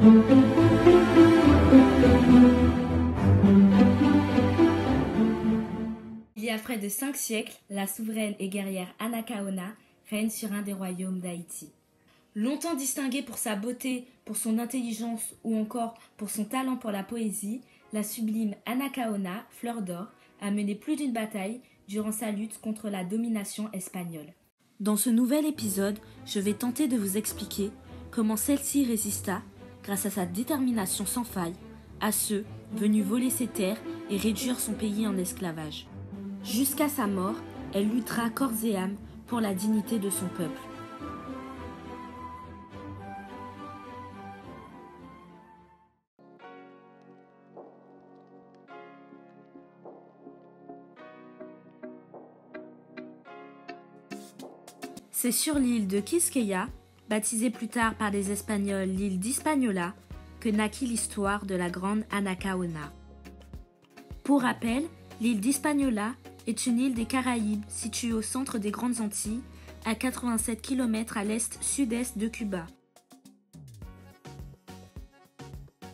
Il y a près de 5 siècles, la souveraine et guerrière Anacaona règne sur un des royaumes d'Haïti. Longtemps distinguée pour sa beauté, pour son intelligence ou encore pour son talent pour la poésie, la sublime Anacaona, fleur d'or, a mené plus d'une bataille durant sa lutte contre la domination espagnole. Dans ce nouvel épisode, je vais tenter de vous expliquer comment celle-ci résista, grâce à sa détermination sans faille, à ceux venus voler ses terres et réduire son pays en esclavage. Jusqu'à sa mort, elle luttera corps et âme pour la dignité de son peuple. C'est sur l'île de Quisqueya, baptisée plus tard par les Espagnols l'île d'Hispaniola, que naquit l'histoire de la grande Anacaona. Pour rappel, l'île d'Hispaniola est une île des Caraïbes située au centre des Grandes Antilles, à 87 km à l'est-sud-est de Cuba.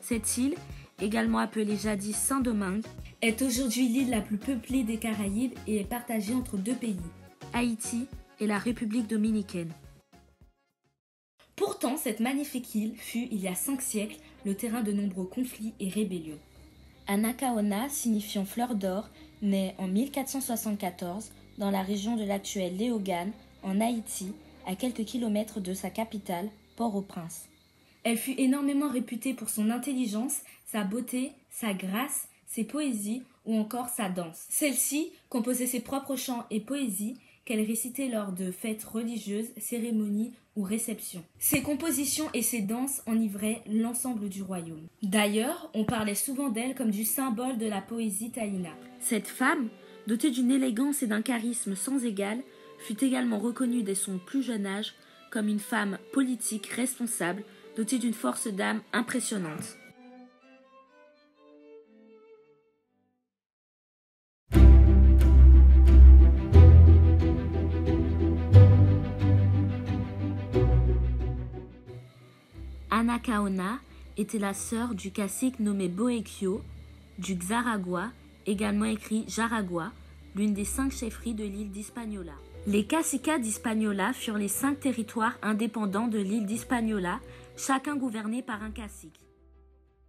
Cette île, également appelée jadis Saint-Domingue, est aujourd'hui l'île la plus peuplée des Caraïbes et est partagée entre deux pays, Haïti et la République dominicaine. Pourtant, cette magnifique île fut, il y a 5 siècles, le terrain de nombreux conflits et rébellions. Anacaona, signifiant fleur d'or, naît en 1474 dans la région de l'actuelle Léogâne, en Haïti, à quelques kilomètres de sa capitale, Port-au-Prince. Elle fut énormément réputée pour son intelligence, sa beauté, sa grâce, ses poésies ou encore sa danse. Celle-ci composait ses propres chants et poésies qu'elle récitait lors de fêtes religieuses, cérémonies ou réceptions. Ses compositions et ses danses enivraient l'ensemble du royaume. D'ailleurs, on parlait souvent d'elle comme du symbole de la poésie taïna. Cette femme, dotée d'une élégance et d'un charisme sans égal, fut également reconnue dès son plus jeune âge comme une femme politique responsable, dotée d'une force d'âme impressionnante. Anacaona était la sœur du cacique nommé Boekio, du Xaragua, également écrit Jaragua, l'une des 5 chefferies de l'île d'Hispaniola. Les cacicas d'Hispaniola furent les 5 territoires indépendants de l'île d'Hispaniola, chacun gouverné par un cacique.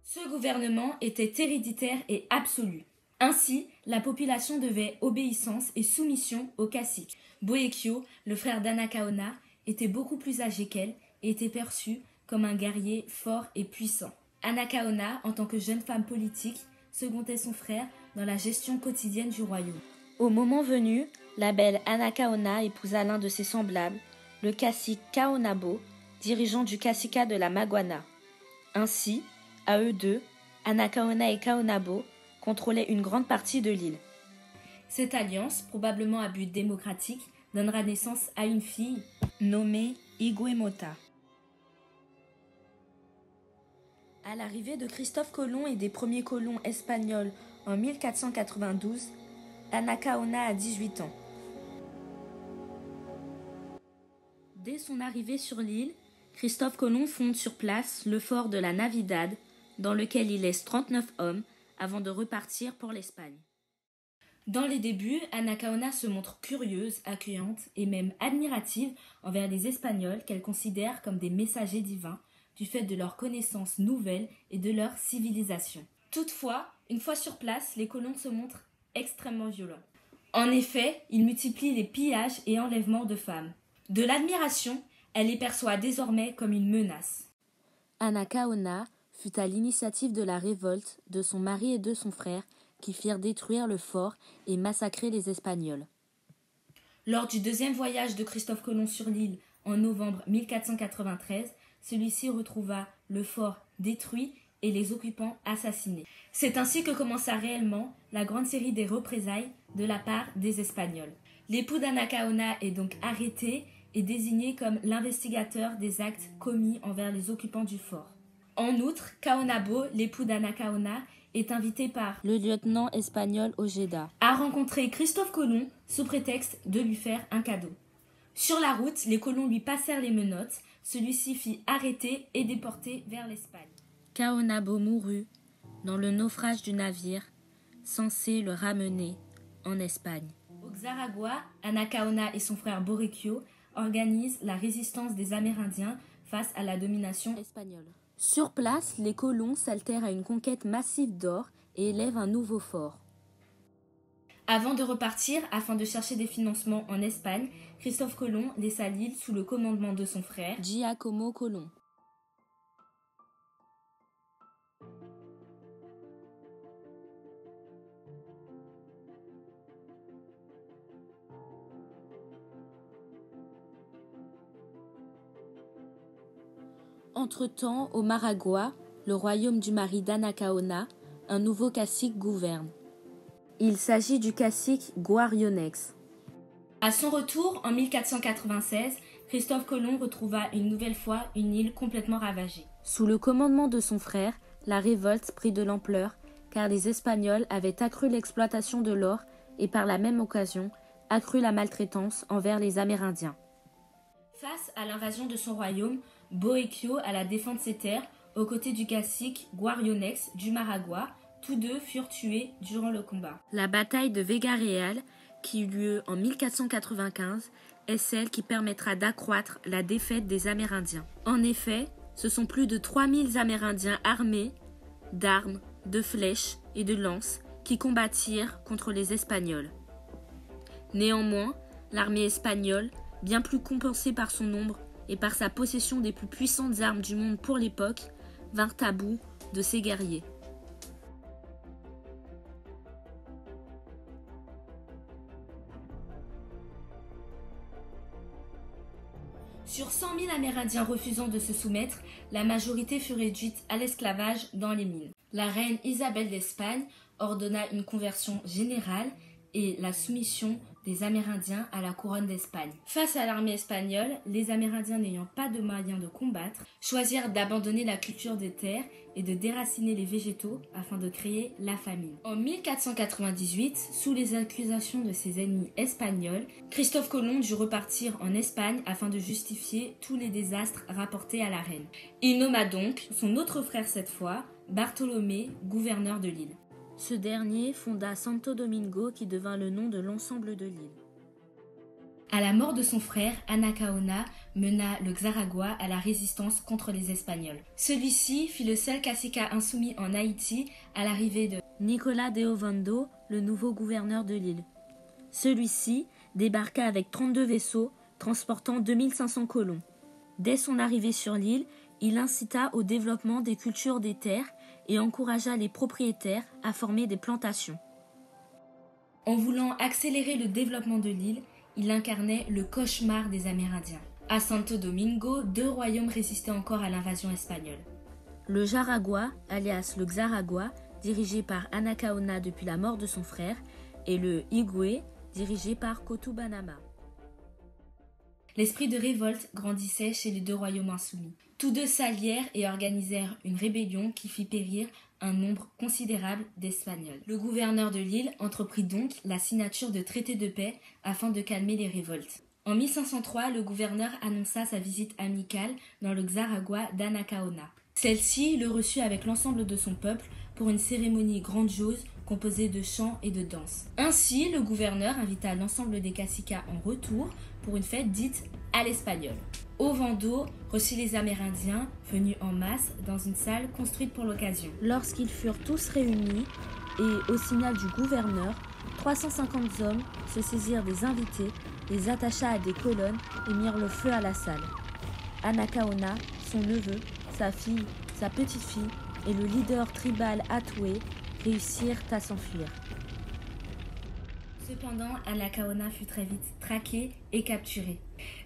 Ce gouvernement était héréditaire et absolu. Ainsi, la population devait obéissance et soumission au cacique. Boekio, le frère d'Anacaona, était beaucoup plus âgé qu'elle et était perçu comme un guerrier fort et puissant. Anacaona, en tant que jeune femme politique, secondait son frère dans la gestion quotidienne du royaume. Au moment venu, la belle Anacaona épousa l'un de ses semblables, le cacique Caonabo, dirigeant du cacicat de la Maguana. Ainsi, à eux deux, Anacaona et Caonabo contrôlaient une grande partie de l'île. Cette alliance, probablement à but démocratique, donnera naissance à une fille nommée Iguemota. À l'arrivée de Christophe Colomb et des premiers colons espagnols en 1492, Anacaona a 18 ans. Dès son arrivée sur l'île, Christophe Colomb fonde sur place le fort de la Navidad, dans lequel il laisse 39 hommes avant de repartir pour l'Espagne. Dans les débuts, Anacaona se montre curieuse, accueillante et même admirative envers les Espagnols qu'elle considère comme des messagers divins, du fait de leurs connaissances nouvelles et de leur civilisation. Toutefois, une fois sur place, les colons se montrent extrêmement violents. En effet, ils multiplient les pillages et enlèvements de femmes. De l'admiration, elle les perçoit désormais comme une menace. Anacaona fut à l'initiative de la révolte de son mari et de son frère qui firent détruire le fort et massacrer les Espagnols. Lors du deuxième voyage de Christophe Colomb sur l'île en novembre 1493, celui-ci retrouva le fort détruit et les occupants assassinés. C'est ainsi que commença réellement la grande série des représailles de la part des Espagnols. L'époux d'Anacaona est donc arrêté et désigné comme l'investigateur des actes commis envers les occupants du fort. En outre, Caonabo, l'époux d'Anacaona, est invité par le lieutenant espagnol Ojeda à rencontrer Christophe Colomb sous prétexte de lui faire un cadeau. Sur la route, les colons lui passèrent les menottes. Celui-ci fit arrêter et déporter vers l'Espagne. Caonabo mourut dans le naufrage du navire censé le ramener en Espagne. Au Xaragua, Anacaona et son frère Borriquio organisent la résistance des Amérindiens face à la domination espagnole. Sur place, les colons s'altèrent à une conquête massive d'or et élèvent un nouveau fort. Avant de repartir, afin de chercher des financements en Espagne, Christophe Colomb laissa l'île sous le commandement de son frère, Giacomo Colomb. Entre-temps, au Maragua, le royaume du mari d'Anacaona, un nouveau cacique gouverne. Il s'agit du cacique Guarionex. À son retour, en 1496, Christophe Colomb retrouva une nouvelle fois une île complètement ravagée. Sous le commandement de son frère, la révolte prit de l'ampleur car les Espagnols avaient accru l'exploitation de l'or et par la même occasion accru la maltraitance envers les Amérindiens. Face à l'invasion de son royaume, Borriquio alla défendre ses terres aux côtés du cacique Guarionex du Maragua. Tous deux furent tués durant le combat. La bataille de Vega Real, qui eut lieu en 1495, est celle qui permettra d'accroître la défaite des Amérindiens. En effet, ce sont plus de 3000 Amérindiens armés d'armes, de flèches et de lances qui combattirent contre les Espagnols. Néanmoins, l'armée espagnole, bien plus compensée par son nombre et par sa possession des plus puissantes armes du monde pour l'époque, vint à bout de ses guerriers. Sur 100 000 Amérindiens refusant de se soumettre, la majorité fut réduite à l'esclavage dans les mines. La reine Isabelle d'Espagne ordonna une conversion générale et la soumission des Amérindiens à la couronne d'Espagne. Face à l'armée espagnole, les Amérindiens n'ayant pas de moyens de combattre, choisirent d'abandonner la culture des terres et de déraciner les végétaux afin de créer la famine. En 1498, sous les accusations de ses ennemis espagnols, Christophe Colomb dut repartir en Espagne afin de justifier tous les désastres rapportés à la reine. Il nomma donc son autre frère cette fois, Bartholomé, gouverneur de l'île. Ce dernier fonda Santo Domingo qui devint le nom de l'ensemble de l'île. À la mort de son frère, Anacaona mena le Xaragua à la résistance contre les Espagnols. Celui-ci fut le seul cacique insoumis en Haïti à l'arrivée de Nicolas de Ovando, le nouveau gouverneur de l'île. Celui-ci débarqua avec 32 vaisseaux transportant 2500 colons. Dès son arrivée sur l'île, il incita au développement des cultures des terres et encouragea les propriétaires à former des plantations. En voulant accélérer le développement de l'île, il incarnait le cauchemar des Amérindiens. À Santo Domingo, 2 royaumes résistaient encore à l'invasion espagnole. Le Jaragua, alias le Xaragua, dirigé par Anacaona depuis la mort de son frère, et le Higüey, dirigé par Cotubanama. L'esprit de révolte grandissait chez les 2 royaumes insoumis. Tous deux s'allièrent et organisèrent une rébellion qui fit périr un nombre considérable d'Espagnols. Le gouverneur de l'île entreprit donc la signature de traités de paix afin de calmer les révoltes. En 1503, le gouverneur annonça sa visite amicale dans le Xaragua d'Anacaona. Celle-ci le reçut avec l'ensemble de son peuple pour une cérémonie grandiose composée de chants et de danses. Ainsi, le gouverneur invita l'ensemble des caciques en retour pour une fête dite à l'espagnol. Ovando reçut les Amérindiens venus en masse dans une salle construite pour l'occasion. Lorsqu'ils furent tous réunis et au signal du gouverneur, 350 hommes se saisirent des invités, les attacha à des colonnes et mirent le feu à la salle. Anacaona, son neveu, sa fille, sa petite-fille et le leader tribal Atoué réussirent à s'enfuir. Cependant, Anacaona fut très vite traqué et capturé.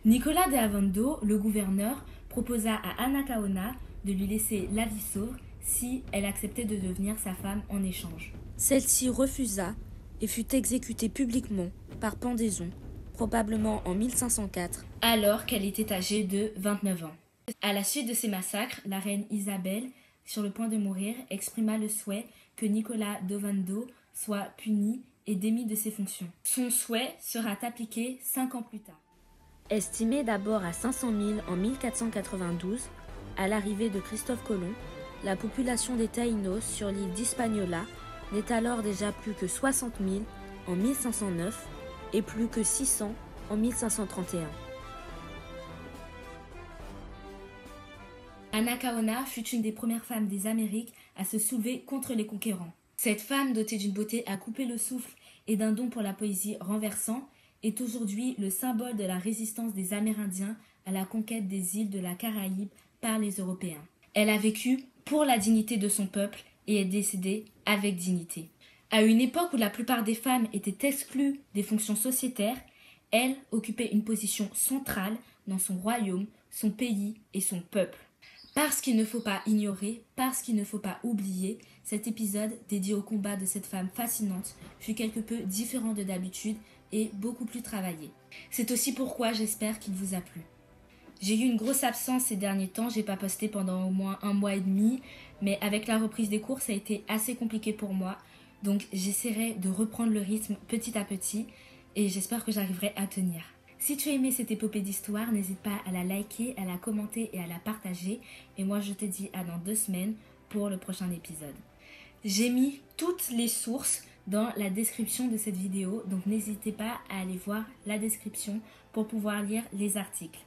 Nicolas de Ovando, le gouverneur, proposa à Anacaona de lui laisser la vie sauve si elle acceptait de devenir sa femme en échange. Celle-ci refusa et fut exécutée publiquement par pendaison, probablement en 1504, alors qu'elle était âgée de 29 ans. À la suite de ces massacres, la reine Isabelle, sur le point de mourir, exprima le souhait que Nicolas d'Ovando soit puni et démis de ses fonctions. Son souhait sera appliqué 5 ans plus tard. Estimé d'abord à 500 000 en 1492, à l'arrivée de Christophe Colomb, La population des Taïnos sur l'île d'Hispaniola n'est alors déjà plus que 60 000 en 1509 et plus que 600 en 1531. Anacaona fut une des premières femmes des Amériques à se soulever contre les conquérants. Cette femme, dotée d'une beauté à couper le souffle et d'un don pour la poésie renversant, est aujourd'hui le symbole de la résistance des Amérindiens à la conquête des îles de la Caraïbe par les Européens. Elle a vécu pour la dignité de son peuple et est décédée avec dignité. À une époque où la plupart des femmes étaient exclues des fonctions sociétaires, elle occupait une position centrale dans son royaume, son pays et son peuple. Parce qu'il ne faut pas ignorer, parce qu'il ne faut pas oublier, cet épisode dédié au combat de cette femme fascinante fut quelque peu différent de d'habitude et beaucoup plus travaillé. C'est aussi pourquoi j'espère qu'il vous a plu. J'ai eu une grosse absence ces derniers temps, j'ai pas posté pendant au moins 1 mois et demi, mais avec la reprise des cours, ça a été assez compliqué pour moi. Donc j'essaierai de reprendre le rythme petit à petit et j'espère que j'arriverai à tenir. Si tu as aimé cette épopée d'histoire, n'hésite pas à la liker, à la commenter et à la partager. Et moi je te dis à dans 2 semaines pour le prochain épisode. J'ai mis toutes les sources dans la description de cette vidéo, donc n'hésitez pas à aller voir la description pour pouvoir lire les articles.